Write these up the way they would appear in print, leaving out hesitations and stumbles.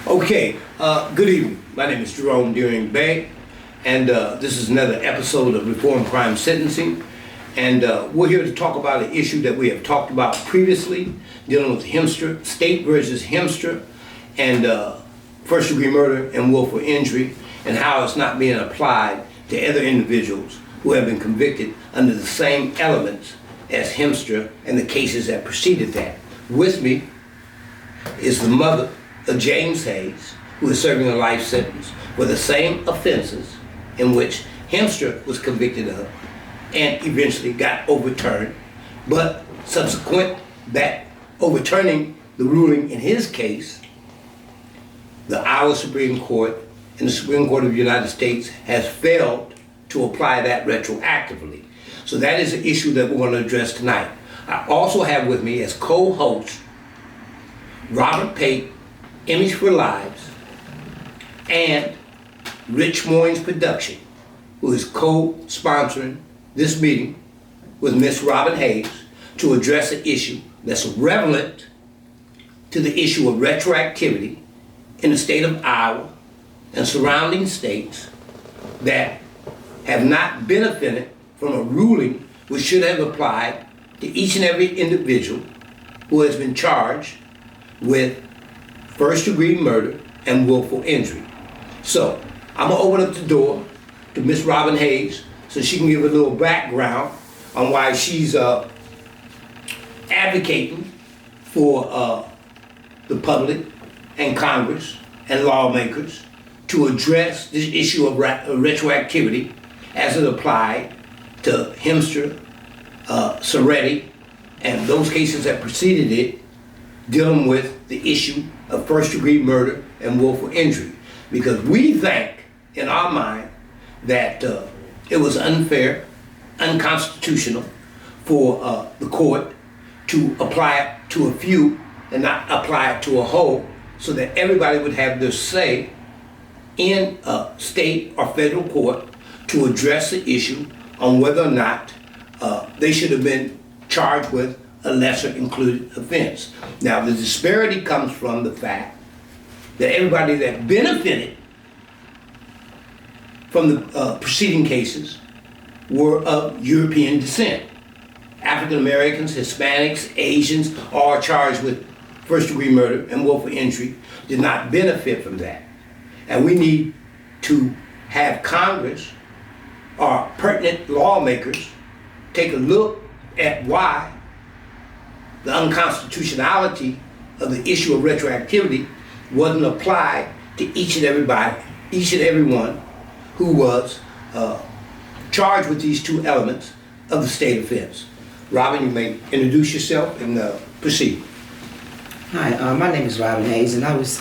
Okay, good evening. My name is Jerome Pate, and this is another episode of Reform Crime Sentencing. And we're here to talk about an issue that we have talked about previously, dealing with Hemstra, state versus Hemstra, and first degree murder and willful injury, and how it's not being applied to other individuals who have been convicted under the same elements as Hemstra and the cases that preceded that. With me is the mother of James Hayes, who is serving a life sentence for the same offenses in which Hemstra was convicted of and eventually got overturned. But subsequent that overturning the ruling in his case, the Iowa Supreme Court and the Supreme Court of the United States has failed to apply that retroactively. So that is an issue that we're going to address tonight. I also have with me as co-host Robert Pate, Image for Lives, and Rich Moines Production, who is co-sponsoring this meeting with Miss Robin Hayes to address an issue that's relevant to the issue of retroactivity in the state of Iowa and surrounding states that have not benefited from a ruling which should have applied to each and every individual who has been charged with first degree murder and willful injury. So I'm gonna open up the door to Miss Robin Hayes so she can give a little background on why she's advocating for the public and Congress and lawmakers to address this issue of retroactivity as it applied to Hemstra, Soretti, and those cases that preceded it, dealing with the issue of first degree murder and willful injury. Because we think, in our mind, that it was unfair, unconstitutional for the court to apply it to a few and not apply it to a whole, so that everybody would have their say in a state or federal court to address the issue on whether or not they should have been charged with a lesser included offense. Now, the disparity comes from the fact that everybody that benefited from the preceding cases were of European descent. African Americans, Hispanics, Asians, all charged with first degree murder and willful injury, did not benefit from that. And we need to have Congress or pertinent lawmakers take a look at why the unconstitutionality of the issue of retroactivity wasn't applied to each and everyone who was charged with these two elements of the state offense. Robin, you may introduce yourself and proceed. Hi, my name is Robin Hayes, and I was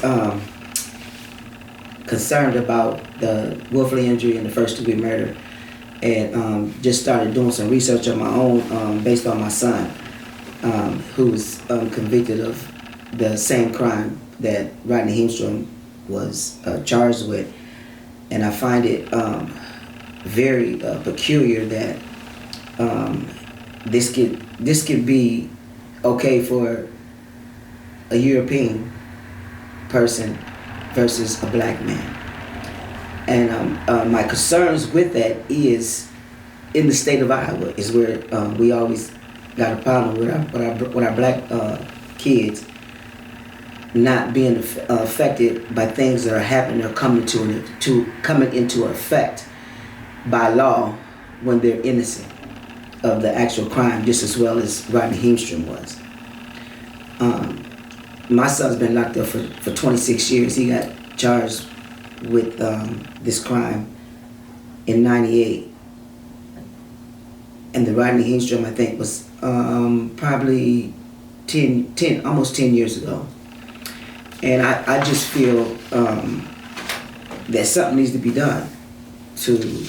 concerned about the willful injury and the first degree murder, and just started doing some research on my own based on my son, who was convicted of the same crime that Rodney Hemstra was charged with. And I find it very peculiar that this could be okay for a European person versus a black man. And my concerns with that is in the state of Iowa is where we always got a problem with our black kids not being affected by things that are happening or coming into effect by law when they're innocent of the actual crime, just as well as Rodney Hemstra was. My son's been locked up for 26 years. He got charged with this crime in '98. And the Rodney Hemstra, I think, was probably almost 10 years ago. And I just feel that something needs to be done to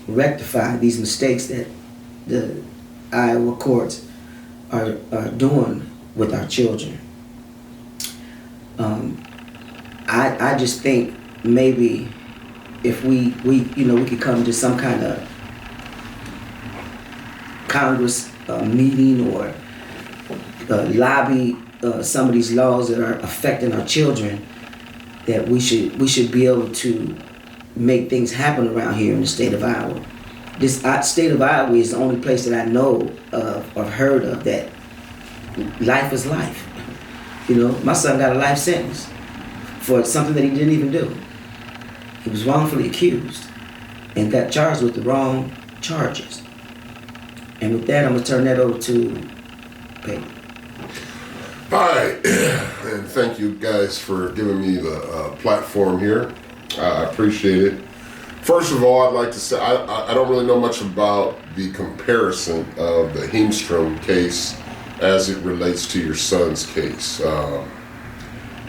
rectify these mistakes that the Iowa courts are doing with our children. I just think maybe if we could come to some kind of Congress meeting or lobby some of these laws that are affecting our children that we should be able to make things happen around here in the state of Iowa. This state of Iowa is the only place that I know of or heard of that life is life. You know, my son got a life sentence for something that he didn't even do. He was wrongfully accused and got charged with the wrong charges. And with that, I'm going to turn that over to Pate. Hi, and thank you guys for giving me the platform here. I appreciate it. First of all, I'd like to say I don't really know much about the comparison of the Heemstrom case as it relates to your son's case.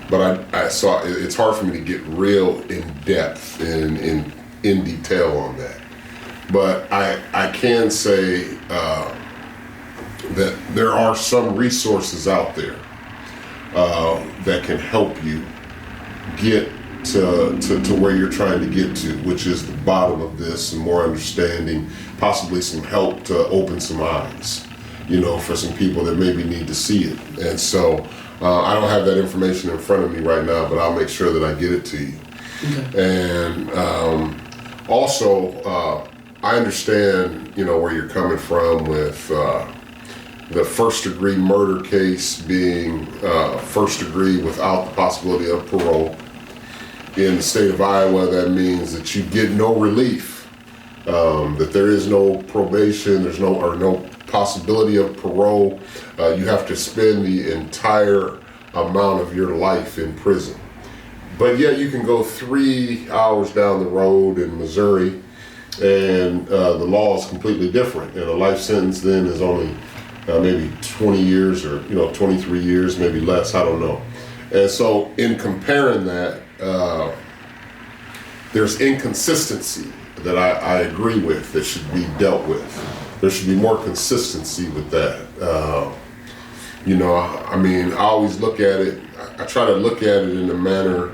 But I saw it's hard for me to get real in depth and in detail on that. But I can say that there are some resources out there that can help you get to where you're trying to get to, which is the bottom of this, some more understanding, possibly some help to open some eyes, you know, for some people that maybe need to see it. And so I don't have that information in front of me right now, but I'll make sure that I get it to you. Okay. And also, I understand, you know, where you're coming from with the first degree murder case being first degree without the possibility of parole. In the state of Iowa, that means that you get no relief, that there is no probation, there's no possibility of parole. You have to spend the entire amount of your life in prison. But yet you can go 3 hours down the road in Missouri and the law is completely different. And a life sentence then is only maybe 20 years or 23 years, maybe less, I don't know. And so in comparing that, there's inconsistency that I agree with that should be dealt with. There should be more consistency with that. I mean, I always look at it, I try to look at it in a manner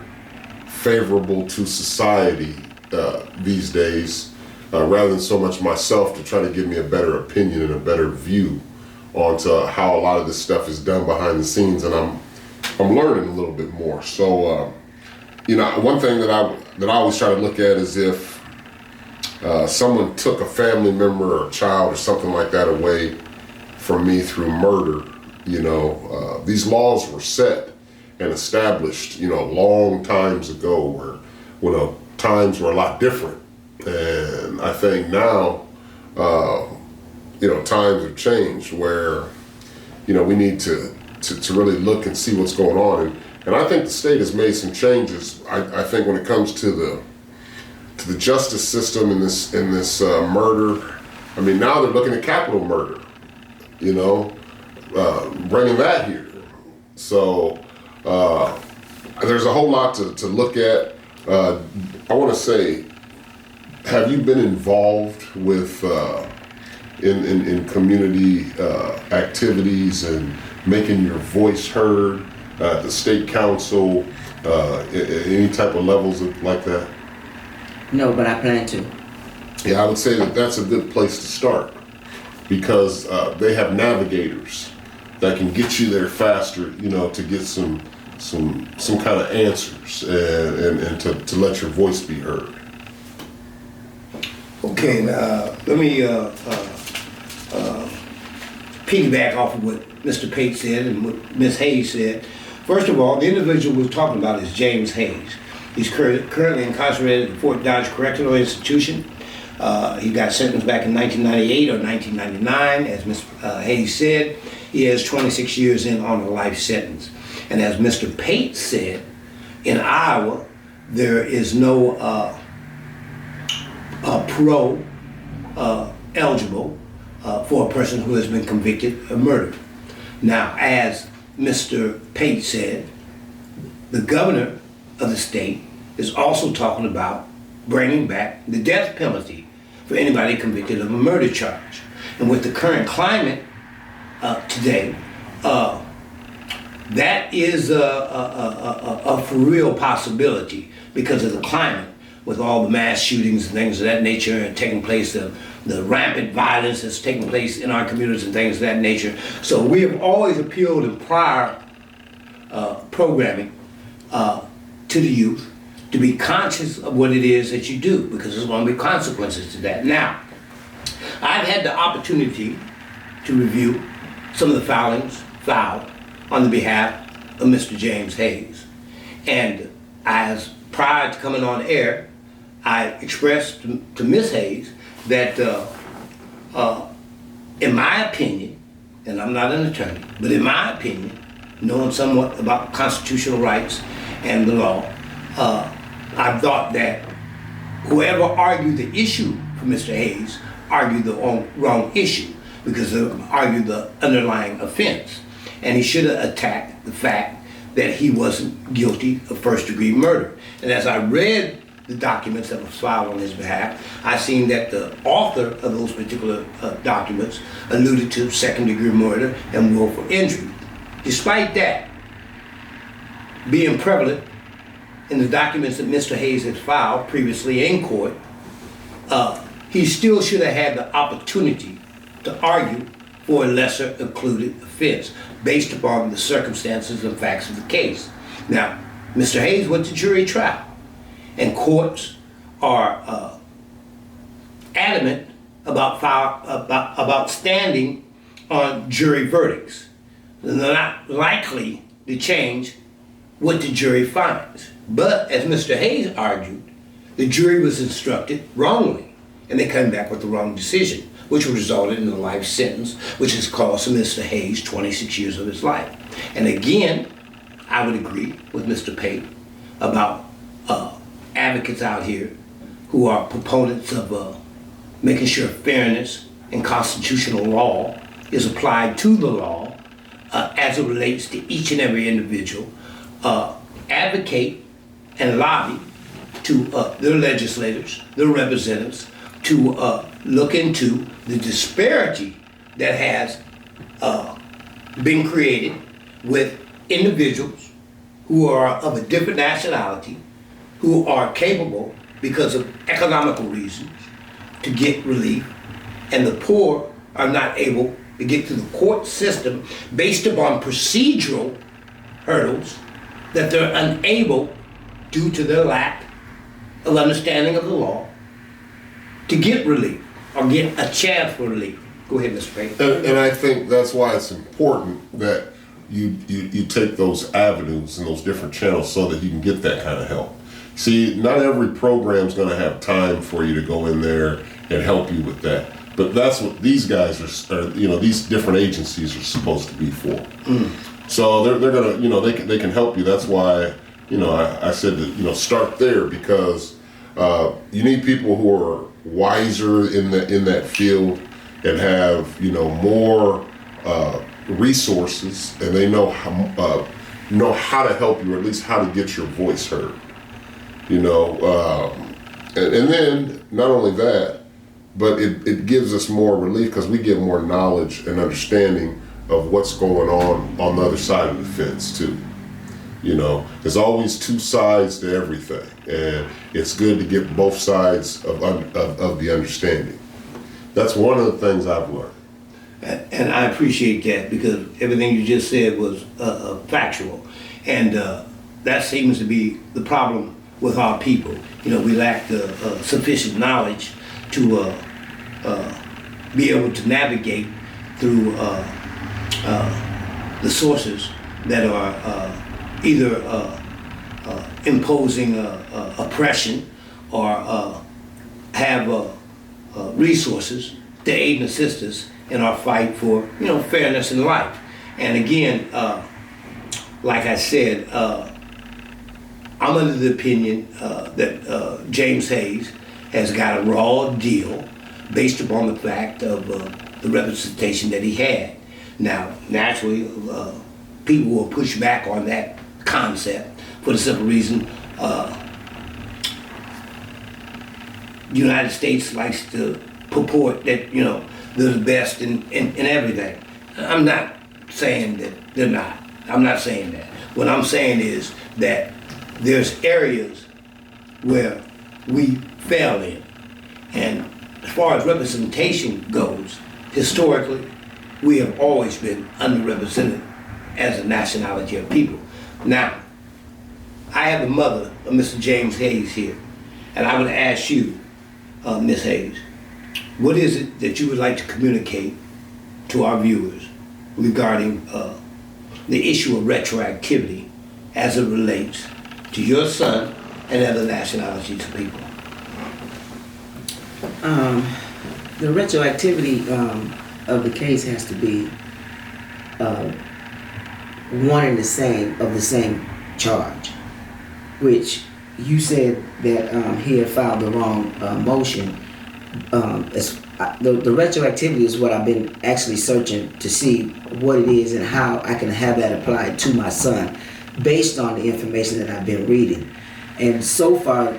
favorable to society these days, rather than so much myself to try to give me a better opinion and a better view onto how a lot of this stuff is done behind the scenes, and I'm learning a little bit more. So, one thing that I always try to look at is if someone took a family member or a child or something like that away from me through murder, these laws were set and established, long times ago where, times were a lot different. And I think now, times have changed where, we need to really look and see what's going on. And I think the state has made some changes. I think when it comes to the justice system in this murder, I mean, now they're looking at capital murder, bringing that here. So there's a whole lot to look at. I want to say, have you been involved with in community activities and making your voice heard at the state council, any type of levels like that? No, but I plan to. Yeah, I would say that that's a good place to start because they have navigators that can get you there faster, to get some kind of answers and to let your voice be heard. Okay, let me piggyback off of what Mr. Pate said and what Ms. Hayes said. First of all, the individual we're talking about is James Hayes. He's currently incarcerated at Fort Dodge Correctional Institution. He got sentenced back in 1998 or 1999. As Ms. Hayes said, he has 26 years in on a life sentence. And as Mr. Pate said, in Iowa, there is no parole eligible for a person who has been convicted of murder. Now, as Mr. Pate said, the governor of the state is also talking about bringing back the death penalty for anybody convicted of a murder charge. And with the current climate today, that is a for real possibility because of the climate, with all the mass shootings and things of that nature taking place, the rampant violence that's taking place in our communities and things of that nature. So we have always appealed in prior programming to the youth to be conscious of what it is that you do, because there's going to be consequences to that. Now, I've had the opportunity to review some of the filings filed on the behalf of Mr. James Hayes. And as prior to coming on air, I expressed to Ms. Hayes that in my opinion, and I'm not an attorney, but in my opinion, knowing somewhat about constitutional rights and the law, I thought that whoever argued the issue for Mr. Hayes argued the wrong issue, because they argued the underlying offense. And he should have attacked the fact that he wasn't guilty of first-degree murder. And as I read the documents that were filed on his behalf, I seen that the author of those particular documents alluded to second-degree murder and willful injury. Despite that being prevalent in the documents that Mr. Hayes had filed previously in court, he still should have had the opportunity to argue for a lesser included offense based upon the circumstances and facts of the case. Now, Mr. Hayes went to jury trial, and courts are adamant about standing on jury verdicts. They're not likely to change what the jury finds. But as Mr. Hayes argued, the jury was instructed wrongly, and they came back with the wrong decision, which resulted in a life sentence, which has cost Mr. Hayes 26 years of his life. And again, I would agree with Mr. Pate about advocates out here who are proponents of making sure fairness and constitutional law is applied to the law as it relates to each and every individual. Advocate and lobby to their legislators, their representatives, to look into the disparity that has been created with individuals who are of a different nationality, who are capable, because of economical reasons, to get relief, and the poor are not able to get to the court system based upon procedural hurdles that they're unable, due to their lack of understanding of the law, to get relief or get a chance for relief. Go ahead, Mr. Pate. And I think that's why it's important that you take those avenues and those different channels so that you can get that kind of help. See, not every program's going to have time for you to go in there and help you with that. But that's what these guys are, these different agencies are supposed to be for. So they're going to, they can help you. That's why, I said that, start there, because you need people who are wiser in that field and have, more resources, and they know how to help you, or at least how to get your voice heard. And then not only that, but it gives us more relief because we get more knowledge and understanding of what's going on the other side of the fence too. There's always two sides to everything, and it's good to get both sides of the understanding. That's one of the things I've learned. And I appreciate that, because everything you just said was factual, and that seems to be the problem with our people. We lack the sufficient knowledge to be able to navigate through the sources that are either imposing oppression or have resources to aid and assist us in our fight for fairness in life. And again, like I said, I'm under the opinion that James Hayes has got a raw deal based upon the fact of the representation that he had. Now, naturally, people will push back on that concept for the simple reason the United States likes to purport that, they're the best in everything. I'm not saying that they're not. I'm not saying that. What I'm saying is that there's areas where we fail in. And as far as representation goes, historically, we have always been underrepresented as a nationality of people. Now, I have the mother of Mr. James Hayes here, and I would ask you, Ms. Hayes, what is it that you would like to communicate to our viewers regarding the issue of retroactivity as it relates to your son and other nationalities of people? The retroactivity of the case has to be one and the same charge, which you said that he had filed the wrong motion. The retroactivity is what I've been actually searching to see what it is and how I can have that applied to my son based on the information that I've been reading. And so far,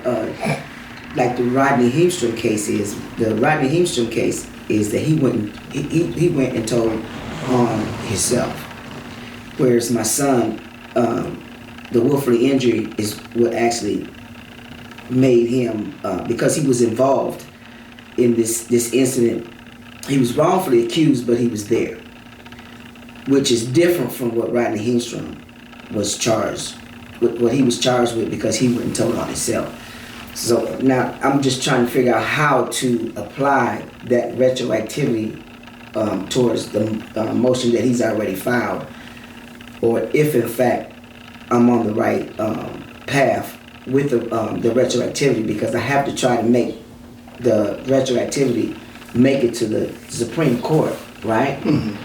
like the Rodney Heemstrom case is, that he went and told on himself. Whereas my son, the willfully injury is what actually made him, because he was involved in this incident. He was wrongfully accused, but he was there, which is different from what Rodney Heemstrom was charged with, what he was charged with, because he went and told on himself. So now I'm just trying to figure out how to apply that retroactivity towards the motion that he's already filed, or if in fact I'm on the right path with the retroactivity, because I have to try to make the retroactivity make it to the Supreme Court, right? Mm-hmm.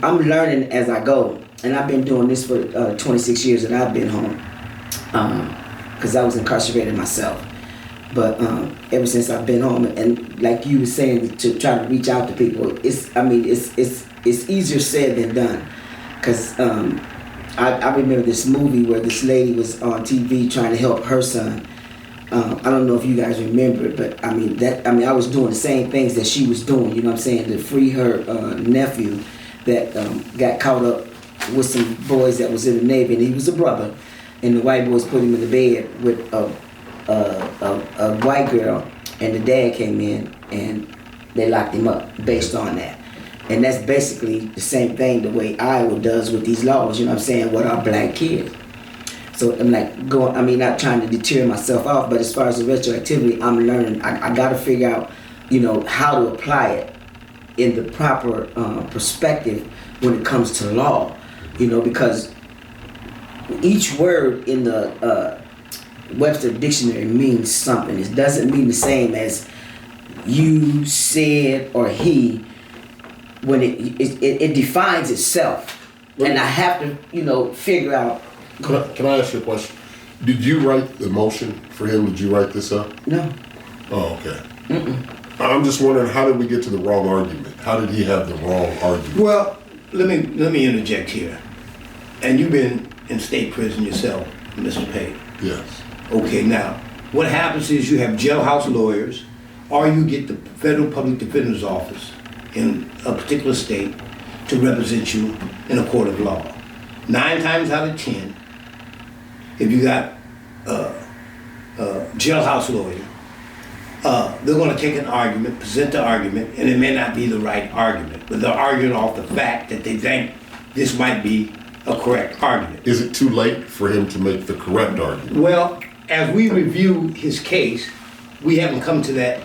I'm learning as I go, and I've been doing this for 26 years, and I've been home because I was incarcerated myself. But ever since I've been home, and like you were saying, to try to reach out to people, it's easier said than done. Because I remember this movie where this lady was on TV trying to help her son. I don't know if you guys remember it, but I was doing the same things that she was doing, you know what I'm saying, to free her nephew that got caught up with some boys that was in the Navy, and he was a brother, and the white boys put him in the bed with a white girl, and the dad came in and they locked him up based on that. And that's basically the same thing the way Iowa does with these laws, you know what I'm saying, with our black kids. So I'm like not trying to deter myself off, but as far as the retroactivity, I'm learning. I got to figure out, how to apply it in the proper perspective when it comes to law, because each word in the Webster Dictionary means something. It doesn't mean the same as you, said, or he. When it defines itself, and I have to figure out. Can I ask you a question? Did you write the motion for him? Did you write this up? No. Oh, okay. Mm-mm. I'm just wondering, how did we get to the wrong argument? How did he have the wrong argument? Well, let me interject here. And you've been in state prison yourself, Mr. Pate. Yes. Okay, now, what happens is you have jailhouse lawyers, or you get the federal public defender's office in a particular state to represent you in a court of law. 9 times out of 10, if you got a jailhouse lawyer, they're going to take an argument, present the argument, and it may not be the right argument, but they're arguing off the fact that they think this might be a correct argument. Is it too late for him to make the correct argument? Well, as we review his case, we haven't come to that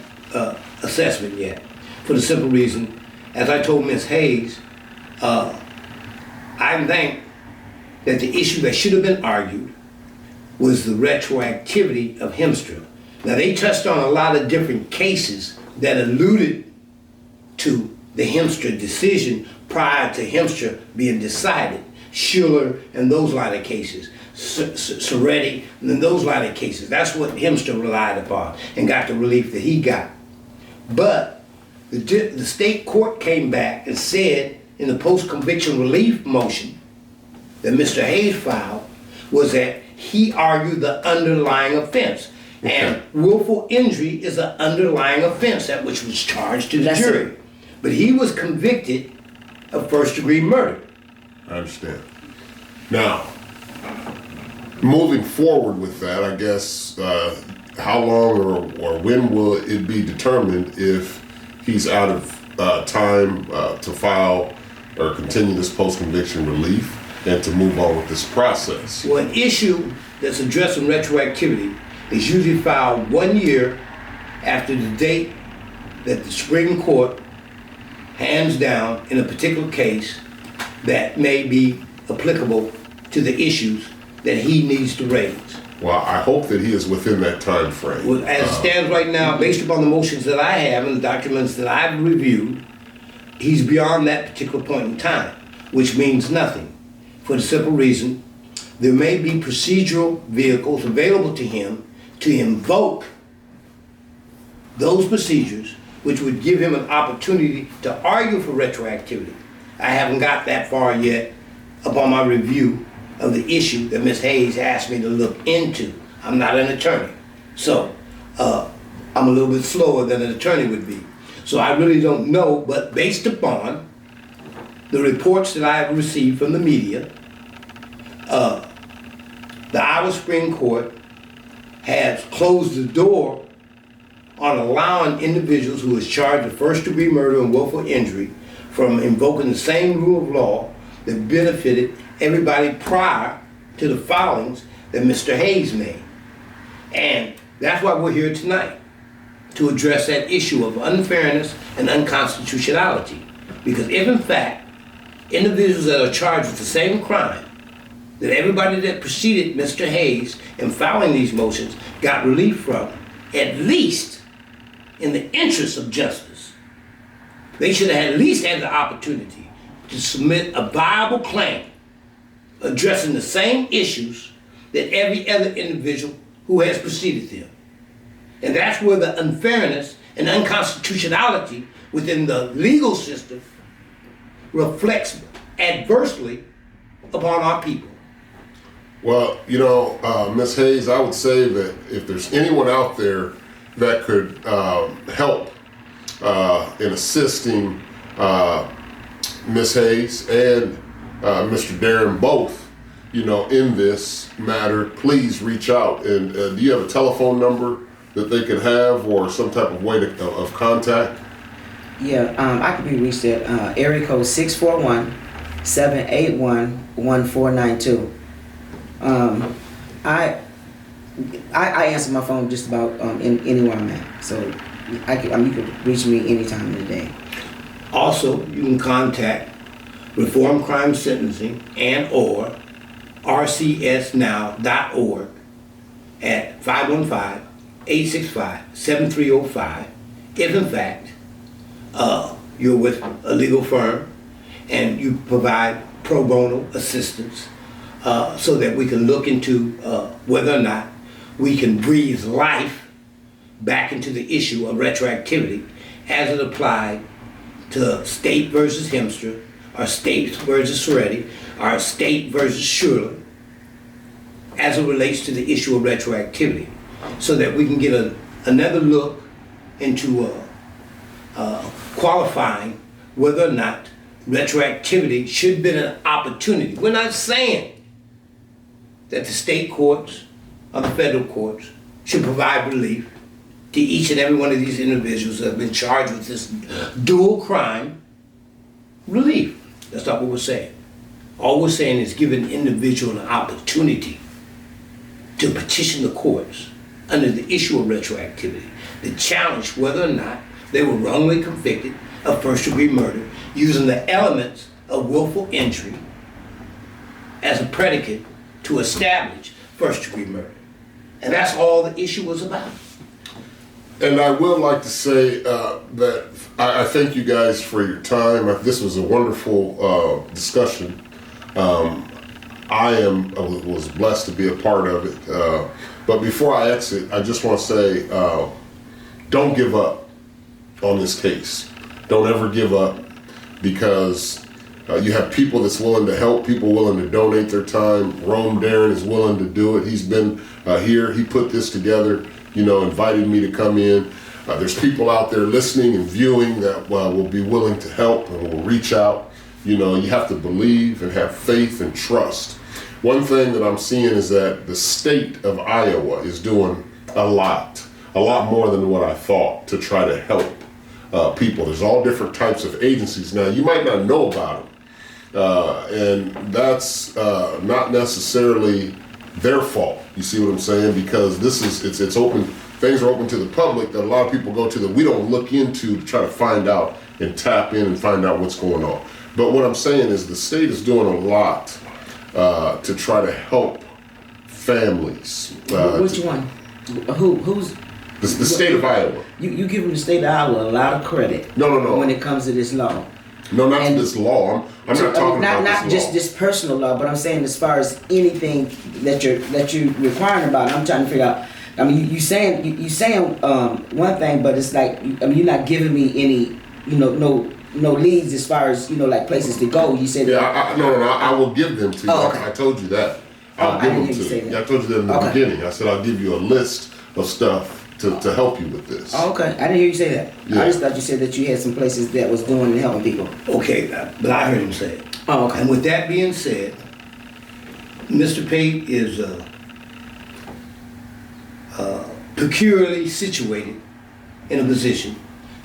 assessment yet, for the simple reason, as I told Ms. Hayes, I think that the issue that should have been argued was the retroactivity of Heemstra. Now, they touched on a lot of different cases that alluded to the Heemstra decision prior to Heemstra being decided. Schiller and those line of cases, Soretti and those line of cases. That's what Heemstra relied upon and got the relief that he got. But the state court came back and said in the post-conviction relief motion that Mr. Hayes filed was that he argued the underlying offense. Okay. And willful injury is an underlying offense, that which was charged to the jury. But he was convicted of first-degree murder. I understand. Now, moving forward with that, I guess, how long or when will it be determined if he's out of time to file or continue this post-conviction relief? and to move on with this process. Well, an issue that's addressing retroactivity is usually filed 1 year after the date that the Supreme Court hands down in a particular case that may be applicable to the issues that he needs to raise. Well, I hope that he is within that time frame. Well, as it stands right now, based upon the motions that I have and the documents that I've reviewed, he's beyond that particular point in time, which means nothing. For the simple reason, there may be procedural vehicles available to him to invoke those procedures which would give him an opportunity to argue for retroactivity. I haven't got that far yet upon my review of the issue that Ms. Hayes asked me to look into. I'm not an attorney, so I'm a little bit slower than an attorney would be. So I really don't know, but based upon the reports that I have received from the media, the Iowa Supreme Court has closed the door on allowing individuals who is charged with first-degree murder and willful injury from invoking the same rule of law that benefited everybody prior to the filings that Mr. Hayes made. And that's why we're here tonight, to address that issue of unfairness and unconstitutionality. Because if in fact, individuals that are charged with the same crime, that everybody that preceded Mr. Hayes in filing these motions got relief from, at least in the interest of justice, they should have at least had the opportunity to submit a viable claim addressing the same issues that every other individual who has preceded them. And that's where the unfairness and unconstitutionality within the legal system reflects adversely upon our people. Well, Ms. Hayes, I would say that if there's anyone out there that could help in assisting Ms. Hayes and Mr. Darren both, in this matter, please reach out. And do you have a telephone number that they could have or some type of way of contact? Yeah, I could be reached at area code 641-781-1492. I answer my phone just about anywhere I'm at, so you can reach me anytime of the day. Also, you can contact Reform Crime Sentencing and or rcsnow.org at 515-865-7305 if in fact you're with a legal firm and you provide pro bono assistance so that we can look into whether or not we can breathe life back into the issue of retroactivity as it applied to State versus Hemstra, or State versus Soretti, or State versus Shurley, as it relates to the issue of retroactivity, so that we can get another look into qualifying whether or not retroactivity should be an opportunity. We're not saying that the state courts or the federal courts should provide relief to each and every one of these individuals that have been charged with this dual crime relief. That's not what we're saying. All we're saying is give an individual an opportunity to petition the courts under the issue of retroactivity to challenge whether or not they were wrongly convicted of first-degree murder using the elements of willful injury as a predicate to establish first-degree murder. And that's all the issue was about. And I would like to say that I thank you guys for your time. This was a wonderful discussion. I was blessed to be a part of it. But before I exit, I just want to say, don't give up on this case. Don't ever give up, because you have people that's willing to help, people willing to donate their time. Jerome Darren is willing to do it. He's been here. He put this together, invited me to come in. There's people out there listening and viewing that will be willing to help and will reach out. You have to believe and have faith and trust. One thing that I'm seeing is that the state of Iowa is doing a lot more than what I thought to try to help people. There's all different types of agencies. Now, you might not know about them, And that's not necessarily their fault. You see what I'm saying? Because it's open. Things are open to the public that a lot of people go to that we don't look into to try to find out and tap in and find out what's going on. But what I'm saying is the state is doing a lot to try to help families. Which one? Who's the state of Iowa? You giving the state of Iowa a lot of credit. No. When it comes to this law. No, not this law. I'm not talking about not this just law. this personal law, but I'm saying as far as anything that you're requiring about. I'm trying to figure out. I mean, you saying one thing, but it's like you're not giving me any no leads as far as like places to go. You said I will give them to you. Oh, okay. I told you that. I'll give them to you. I told you that in the beginning. I said I'll give you a list of stuff to help you with this. Oh, okay. I didn't hear you say that. Yeah. I just thought you said that you had some places that was doing and helping people. Okay, but I heard him say it. Oh, okay. And with that being said, Mr. Pate is peculiarly situated in a position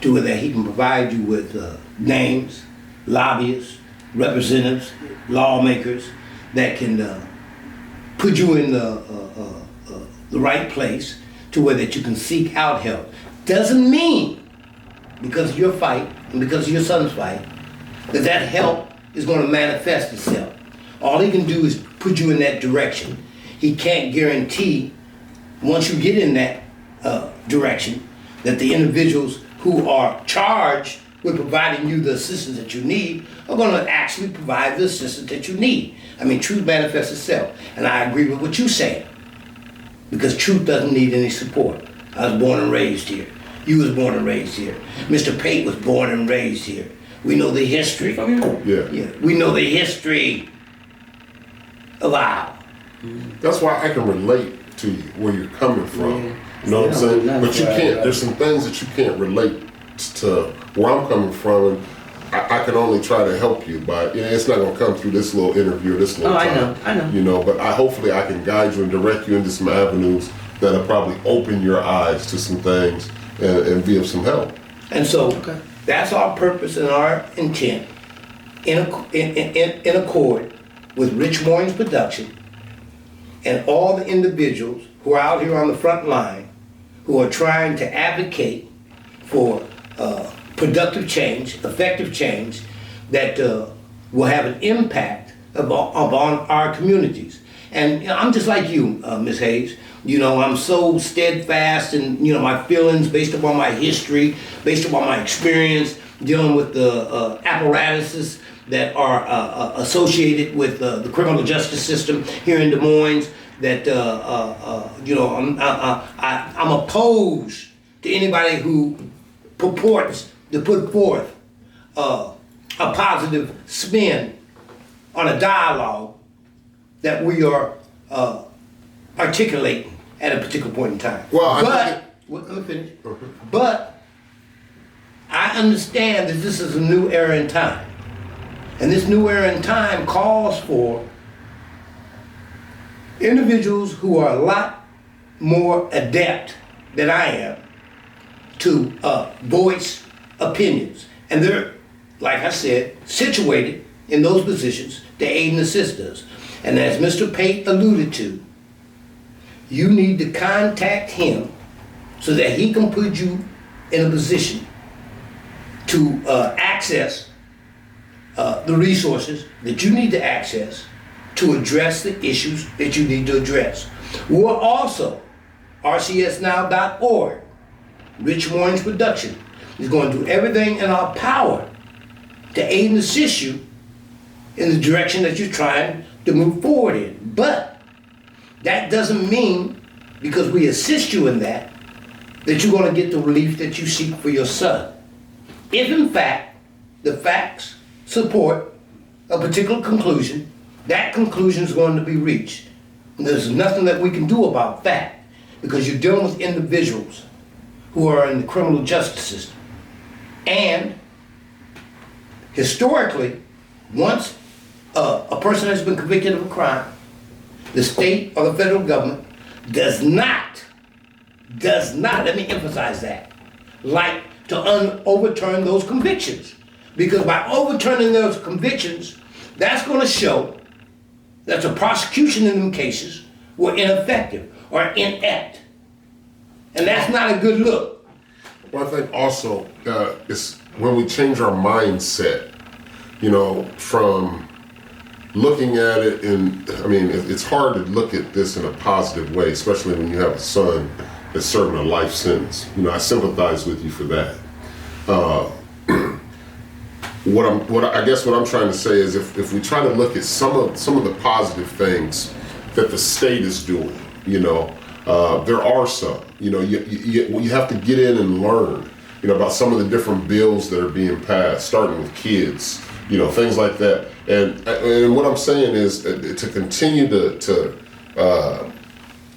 to where he can provide you with names, lobbyists, representatives, lawmakers that can put you in the right place to where that you can seek out help. Doesn't mean because of your fight and because of your son's fight that help is going to manifest itself. All he can do is put you in that direction. He can't guarantee once you get in that direction that the individuals who are charged with providing you the assistance that you need are going to actually provide the assistance that you need. I mean, truth manifests itself, and I agree with what you say, because truth doesn't need any support. I was born and raised here. You was born and raised here. Mr. Pate was born and raised here. We know the history. Yeah. We know the history of Iowa. That's why I can relate to you, where you're coming from. Yeah. You know what I'm saying? But you can't, Right. there's some things that you can't relate to where I'm coming from, and I can only try to help you, but it's not going to come through this little interview, this little time. I know. But hopefully I can guide you and direct you into some avenues that'll probably open your eyes to some things and be of some help. And so that's our purpose and our intent in accord with Rich Moyne's production and all the individuals who are out here on the front line who are trying to advocate for productive change, effective change that will have an impact upon our communities. And I'm just like you, Ms. Hayes. I'm so steadfast in my feelings based upon my history, based upon my experience dealing with the apparatuses that are associated with the criminal justice system here in Des Moines. That I'm opposed to anybody who purports to put forth a positive spin on a dialogue that we are articulating at a particular point in time. Let me finish. Okay. But I understand that this is a new era in time. And this new era in time calls for individuals who are a lot more adept than I am to voice opinions. And they're, like I said, situated in those positions to aid and assist us. And as Mr. Pate alluded to, you need to contact him so that he can put you in a position to access the resources that you need to access to address the issues that you need to address. We're also, rcsnow.org, Rich Moyne's production, is going to do everything in our power to aid and assist you in the direction that you're trying to move forward in. But that doesn't mean, because we assist you in that you're going to get the relief that you seek for your son. If in fact the facts support a particular conclusion, that conclusion is going to be reached. And there's nothing that we can do about that, because you're dealing with individuals who are in the criminal justice system. And historically, once a person has been convicted of a crime, the state or the federal government does not, let me emphasize that, like to overturn those convictions. Because by overturning those convictions, that's going to show that the prosecution in them cases were ineffective or inept. And that's not a good look. Well, I think also it's when we change our mindset, you know, from looking at it it's hard to look at this in a positive way, especially when you have a son that's serving a life sentence. You know, I sympathize with you for that. What I'm trying to say is if we try to look at some of the positive things that the state is doing, you know, there are some. You know, you have to get in and learn, you know, about some of the different bills that are being passed, starting with kids, you know, things like that. And what I'm saying is to continue to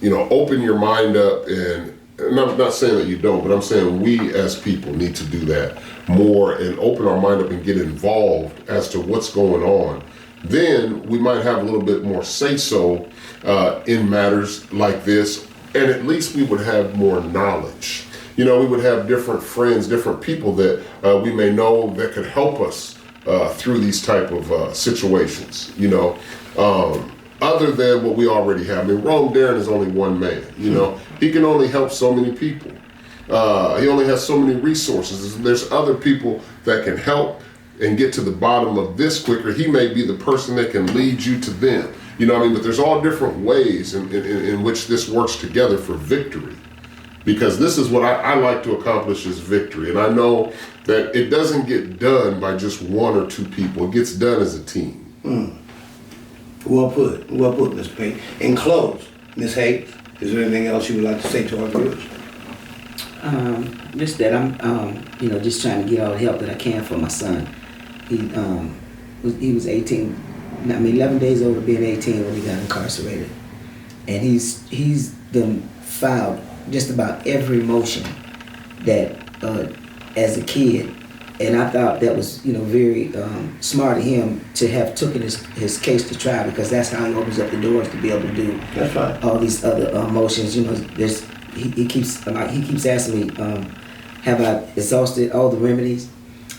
you know, open your mind up, and I'm not saying that you don't, but I'm saying we as people need to do that more and open our mind up and get involved as to what's going on. Then we might have a little bit more say-so in matters like this, and at least we would have more knowledge. You know, we would have different friends, different people that we may know that could help us through these type of situations, you know, other than what we already have. I mean, Rome Darren is only one man, you know. He can only help so many people. He only has so many resources. There's other people that can help and get to the bottom of this quicker. He may be the person that can lead you to them. You know what I mean? But there's all different ways in which this works together for victory. Because this is what I like to accomplish is victory. And I know that it doesn't get done by just one or two people. It gets done as a team. Well put, Ms. Pate. In close, Ms. Hayes, is there anything else you would like to say to our viewers? Just that I'm, you know, just trying to get all the help that I can for my son. He was 18, 11 days over being 18 when he got incarcerated. And he's been filed just about every motion that as a kid, and I thought that was, you know, very smart of him to have taken his case to trial, because that's how he opens up the doors to be able to do all these other motions. You know, he keeps asking me, have I exhausted all the remedies?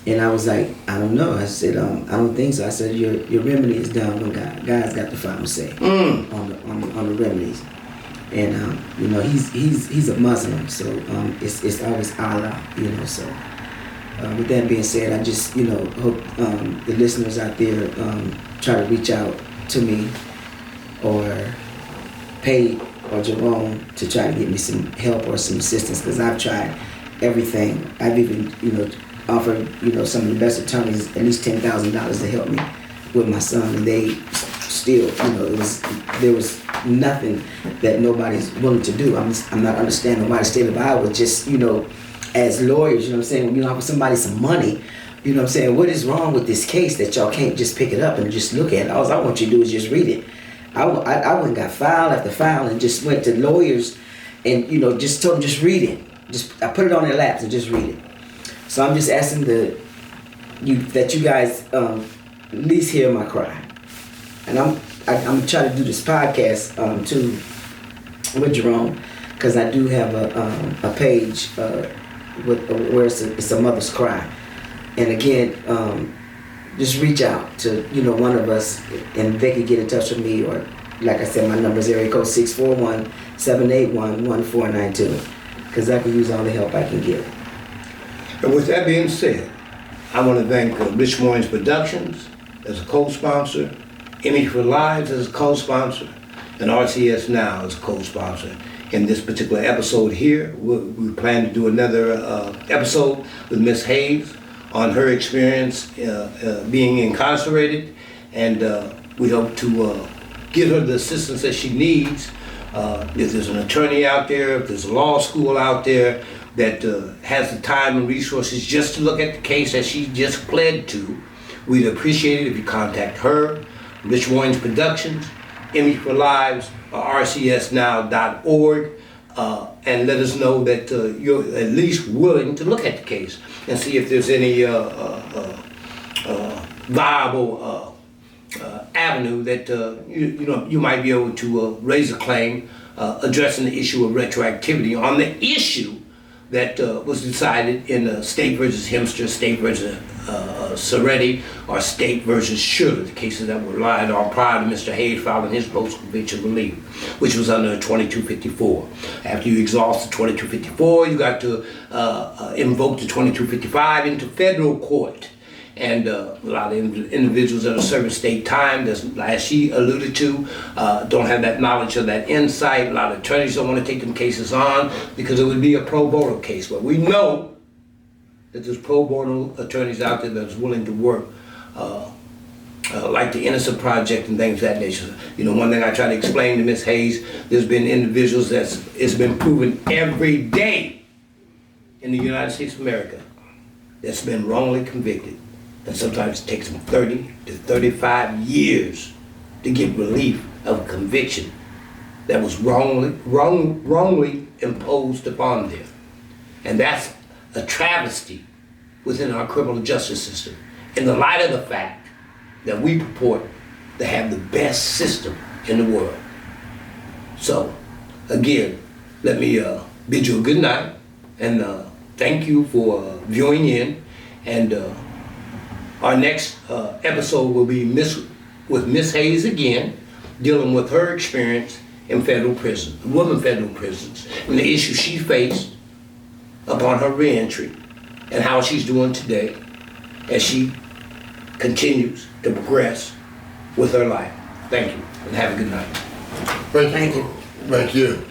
And I was like, I don't know. I said, I don't think so. I said, your remedy is done when God's got the final say on the remedies. And you know, he's a Muslim, so it's always Allah, you know. So with that being said, I just, you know, hope the listeners out there try to reach out to me or Pate or Jerome to try to get me some help or some assistance, because I've tried everything. I've even, you know, offered, you know, some of the best attorneys at least $10,000 to help me with my son, and they still, you know, there was nothing that nobody's willing to do. I'm not understanding why the state of Iowa just, you know, as lawyers, you know what I'm saying, when you offer somebody some money, you know what I'm saying, what is wrong with this case that y'all can't just pick it up and just look at it? All I want you to do is just read it. I went and got file after file and just went to lawyers and, you know, just told them just read it. I put it on their laps and just read it. So I'm just asking that you guys at least hear my cry. And I'm trying to do this podcast too with Jerome, because I do have a page where it's a mother's cry. And again, just reach out to, you know, one of us, and they could get in touch with me, or like I said, my number is area code 641-781-1492, because I can use all the help I can get. And with that being said, I want to thank Rich Moines Productions as a co-sponsor, Image for Lives as a co-sponsor, and RCS Now as a co-sponsor. In this particular episode here, we plan to do another episode with Ms. Hayes on her experience being incarcerated, and we hope to give her the assistance that she needs. If there's an attorney out there, if there's a law school out there that has the time and resources just to look at the case that she just pled to, we'd appreciate it if you contact her, Rich Moines Productions, Image for Lives, or rcsnow.org, and let us know that you're at least willing to look at the case and see if there's any viable avenue that you might be able to raise a claim addressing the issue of retroactivity on the issue that was decided in State versus Hemster, State versus Soretti, or State versus Schuyler, the cases that were relied on prior to Mr. Hayes filing his post-conviction relief, which was under 2254. After you exhaust the 2254, you got to invoke the 2255 into federal court. And a lot of individuals that are serving state time, as she alluded to, don't have that knowledge or that insight. A lot of attorneys don't want to take them cases on because it would be a pro bono case. But we know that there's pro bono attorneys out there that's willing to work, like the Innocent Project and things of that nature. You know, one thing I try to explain to Ms. Hayes, there's been individuals it's been proven every day in the United States of America that's been wrongly convicted. And sometimes it takes them 30 to 35 years to get relief of a conviction that was wrongly imposed upon them. And that's a travesty within our criminal justice system, in the light of the fact that we purport to have the best system in the world. So, again, let me bid you a good night, and thank you for viewing in. And our next episode will be with Miss Hayes again, dealing with her experience in federal prison, women federal prisons, and the issues she faced upon her reentry, and how she's doing today as she continues to progress with her life. Thank you, and have a good night. Thank you. Thank you.